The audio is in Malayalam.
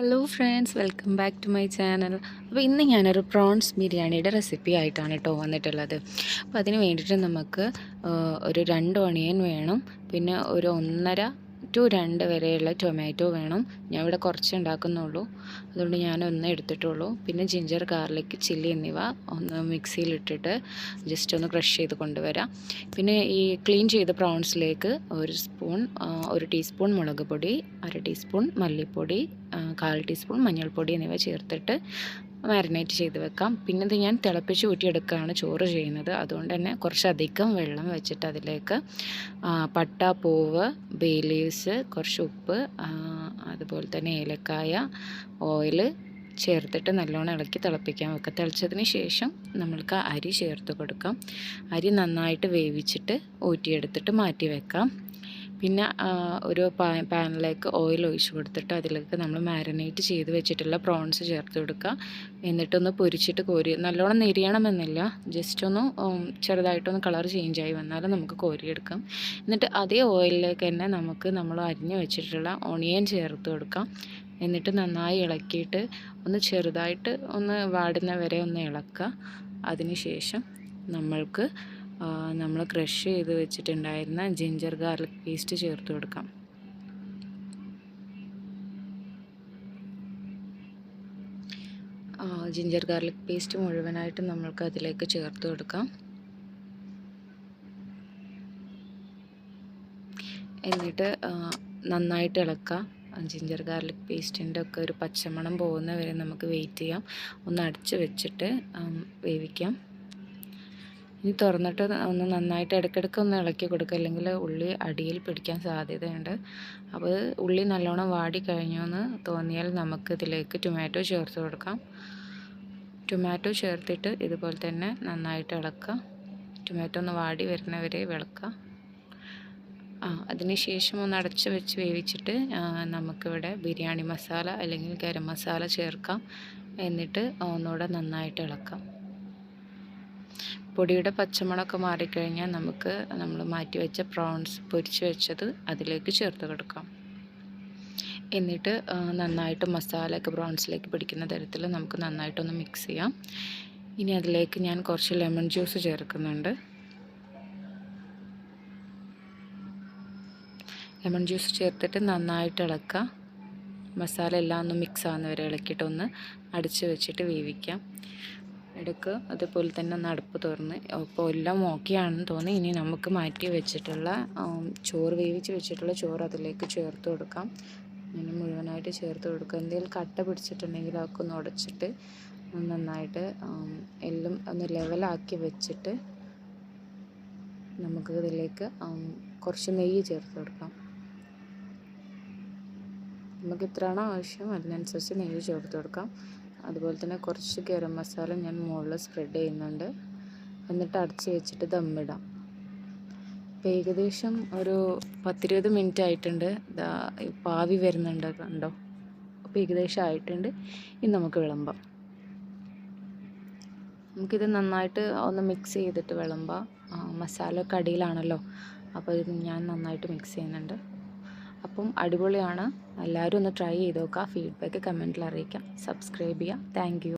Hello friends, welcome back to my channel. അപ്പോൾ ഇന്ന് ഞാനൊരു പ്രോൺസ് ബിരിയാണിയുടെ റെസിപ്പി ആയിട്ടാണ് കേട്ടോ വന്നിട്ടുള്ളത്. അപ്പോൾ അതിന് വേണ്ടിയിട്ട് നമുക്ക് ഒരു 2 ഒണിയൻ വേണം, പിന്നെ ഒരു 1.5 ടു 2 വരെയുള്ള ടൊമാറ്റോ വേണം. ഞാൻ ഇവിടെ കുറച്ച് ഉണ്ടാക്കുന്നുള്ളൂ, അതുകൊണ്ട് ഞാൻ ഒന്നേ എടുത്തിട്ടുള്ളൂ. പിന്നെ ജിഞ്ചർ, ഗാർലിക്, ചില്ലി എന്നിവ ഒന്ന് മിക്സിയിലിട്ടിട്ട് ജസ്റ്റ് ഒന്ന് ക്രഷ് ചെയ്ത് കൊണ്ടുവരാം. പിന്നെ ഈ ക്ലീൻ ചെയ്ത പ്രോൺസിലേക്ക് ഒരു ടീസ്പൂൺ മുളക് പൊടി, 1/2 ടീസ്പൂൺ മല്ലിപ്പൊടി, 1/4 ടീസ്പൂൺ മഞ്ഞൾപ്പൊടി എന്നിവ ചേർത്തിട്ട് മാരിനേറ്റ് ചെയ്ത് വെക്കാം. പിന്നെ ഇത് ഞാൻ തിളപ്പിച്ച് ഊറ്റിയെടുക്കുകയാണ് ചോറ് ചെയ്യുന്നത്. അതുകൊണ്ട് തന്നെ കുറച്ചധികം വെള്ളം വെച്ചിട്ട് അതിലേക്ക് പട്ട, പൂവ്, ബേ ലീവ്സ്, കുറച്ച് ഉപ്പ്, അതുപോലെ തന്നെ ഏലക്കായ, ഓയിൽ ചേർത്തിട്ട് നല്ലോണം ഇളക്കി തിളപ്പിക്കാൻ വെക്കാം. തിളച്ചതിന് ശേഷം നമ്മൾക്ക് അരി ചേർത്ത് കൊടുക്കാം. അരി നന്നായിട്ട് വേവിച്ചിട്ട് ഊറ്റിയെടുത്തിട്ട് മാറ്റി വെക്കാം. പിന്നെ ഒരു പാനിലേക്ക് ഓയിൽ ഒഴിച്ച് കൊടുത്തിട്ട് അതിലേക്ക് നമ്മൾ മാരിനേറ്റ് ചെയ്ത് വെച്ചിട്ടുള്ള പ്രോൺസ് ചേർത്ത് കൊടുക്കുക. എന്നിട്ടൊന്ന് പൊരിച്ചിട്ട് നല്ലോണം നെരിയണമെന്നില്ല, ജസ്റ്റ് ഒന്ന് ചെറുതായിട്ടൊന്ന് കളർ ചേഞ്ചായി വന്നാലും നമുക്ക് കോരിയെടുക്കാം. എന്നിട്ട് അതേ ഓയിലിലേക്ക് തന്നെ നമ്മൾ അരിഞ്ഞ് വെച്ചിട്ടുള്ള ഓണിയൻ ചേർത്ത് കൊടുക്കാം. എന്നിട്ട് നന്നായി ഇളക്കിയിട്ട് ഒന്ന് ചെറുതായിട്ട് ഒന്ന് വാടുന്ന വരെ ഒന്ന് ഇളക്കുക. അതിനുശേഷം നമ്മൾ ക്രഷ് ചെയ്ത് വെച്ചിട്ടുണ്ടായിരുന്ന ജിഞ്ചർ ഗാർലിക് പേസ്റ്റ് ചേർത്ത് കൊടുക്കാം. ജിഞ്ചർ ഗാർലിക് പേസ്റ്റ് മുഴുവനായിട്ട് നമ്മൾക്ക് അതിലേക്ക് ചേർത്ത് കൊടുക്കാം. എന്നിട്ട് നന്നായിട്ട് ഇളക്കുക. ജിഞ്ചർ ഗാർലിക് പേസ്റ്റിൻ്റെ ഒക്കെ ഒരു പച്ചമണം പോകുന്ന വരെ നമുക്ക് വെയിറ്റ് ചെയ്യാം. ഒന്ന് അടച്ച് വെച്ചിട്ട് വേവിക്കാം. ഇനി തുറന്നിട്ട് ഒന്ന് നന്നായിട്ട് ഇടയ്ക്കിടയ്ക്ക് ഒന്ന് ഇളക്കി കൊടുക്കുക, അല്ലെങ്കിൽ ഉള്ളി അടിയിൽ പിടിക്കാൻ സാധ്യതയുണ്ട്. അപ്പോൾ ഉള്ളി നല്ലോണം വാടി കഴിഞ്ഞു എന്ന് തോന്നിയാൽ നമുക്ക് ഇതിലേക്ക് ടൊമാറ്റോ ചേർത്ത് കൊടുക്കാം. ടൊമാറ്റോ ചേർത്തിട്ട് ഇതുപോലെ തന്നെ നന്നായിട്ട് ഇളക്കുക. ടൊമാറ്റോ ഒന്ന് വാടി വരുന്നവരെ ഇളക്കുക. അതിനുശേഷം ഒന്ന് അടച്ച് വെച്ച് വേവിച്ചിട്ട് നമുക്കിവിടെ ബിരിയാണി മസാല അല്ലെങ്കിൽ ഗരം മസാല ചേർക്കാം. എന്നിട്ട് ഒന്നുകൂടെ നന്നായിട്ട് ഇളക്കാം. പൊടിയുടെ പച്ചമണമൊക്കെ മാറിക്കഴിഞ്ഞാൽ നമ്മൾ മാറ്റി വെച്ച പ്രോൺസ് പൊരിച്ച് വെച്ചത് അതിലേക്ക് ചേർത്ത് കൊടുക്കാം. എന്നിട്ട് നന്നായിട്ട് മസാലയൊക്കെ പ്രോൺസിലേക്ക് പിടിക്കുന്ന തരത്തിൽ നമുക്ക് നന്നായിട്ടൊന്ന് മിക്സ് ചെയ്യാം. ഇനി അതിലേക്ക് ഞാൻ കുറച്ച് ലെമൺ ജ്യൂസ് ചേർക്കുന്നുണ്ട്. ലെമൺ ജ്യൂസ് ചേർത്തിട്ട് നന്നായിട്ട് ഇളക്കുക. മസാല എല്ലാം ഒന്ന് മിക്സ് ആവുന്നവരെ ഇളക്കിയിട്ടൊന്ന് അടിച്ച് വെച്ചിട്ട് വേവിക്കാം. ഇടയ്ക്ക് അതുപോലെ തന്നെ ഒന്ന് അടുപ്പ് തുറന്ന് അപ്പോൾ എല്ലാം ഓക്കെയാണെന്ന് തോന്നി. ഇനി നമുക്ക് മാറ്റി വെച്ചിട്ടുള്ള വേവിച്ച് വെച്ചിട്ടുള്ള ചോറ് അതിലേക്ക് ചേർത്ത് കൊടുക്കാം. ഇങ്ങനെ മുഴുവനായിട്ട് ചേർത്ത് കൊടുക്കുക. എന്തെങ്കിലും കട്ട പിടിച്ചിട്ടുണ്ടെങ്കിൽ അതൊക്കെ ഒന്ന് ഉടച്ചിട്ട് നന്നായിട്ട് എല്ലാം ഒന്ന് ലെവലാക്കി വെച്ചിട്ട് നമുക്ക് ഇതിലേക്ക് കുറച്ച് നെയ്യ് ചേർത്ത് കൊടുക്കാം. നമുക്ക് എത്രയാണോ ആവശ്യം അതിനനുസരിച്ച് നെയ്യ് ചേർത്ത് കൊടുക്കാം. അതുപോലെ തന്നെ കുറച്ച് ഗരം മസാല ഞാൻ മുകളിൽ സ്പ്രെഡ് ചെയ്യുന്നുണ്ട്. എന്നിട്ട് അടച്ച് വെച്ചിട്ട് ദമ്മിടാം. ഇപ്പോൾ ഏകദേശം ഒരു 10-20 മിനിറ്റ് ആയിട്ടുണ്ട്. പാവി വരുന്നുണ്ട്, കണ്ടോ? അപ്പോൾ ഏകദേശം ആയിട്ടുണ്ട്. ഇനി നമുക്ക് വിളമ്പാം. നമുക്കിത് നന്നായിട്ട് ഒന്ന് മിക്സ് ചെയ്തിട്ട് വിളമ്പാം. മസാല ഒക്കെ അടിയിലാണല്ലോ, അപ്പോൾ ഇത് ഞാൻ നന്നായിട്ട് മിക്സ് ചെയ്യുന്നുണ്ട്. അപ്പം അടിപൊളിയാണ്. എല്ലാവരും ഒന്ന് ട്രൈ ചെയ്ത് നോക്കുക. ഫീഡ്ബാക്ക് കമൻറ്റിൽ അറിയിക്കാം. സബ്സ്ക്രൈബ് ചെയ്യുക. Thank you.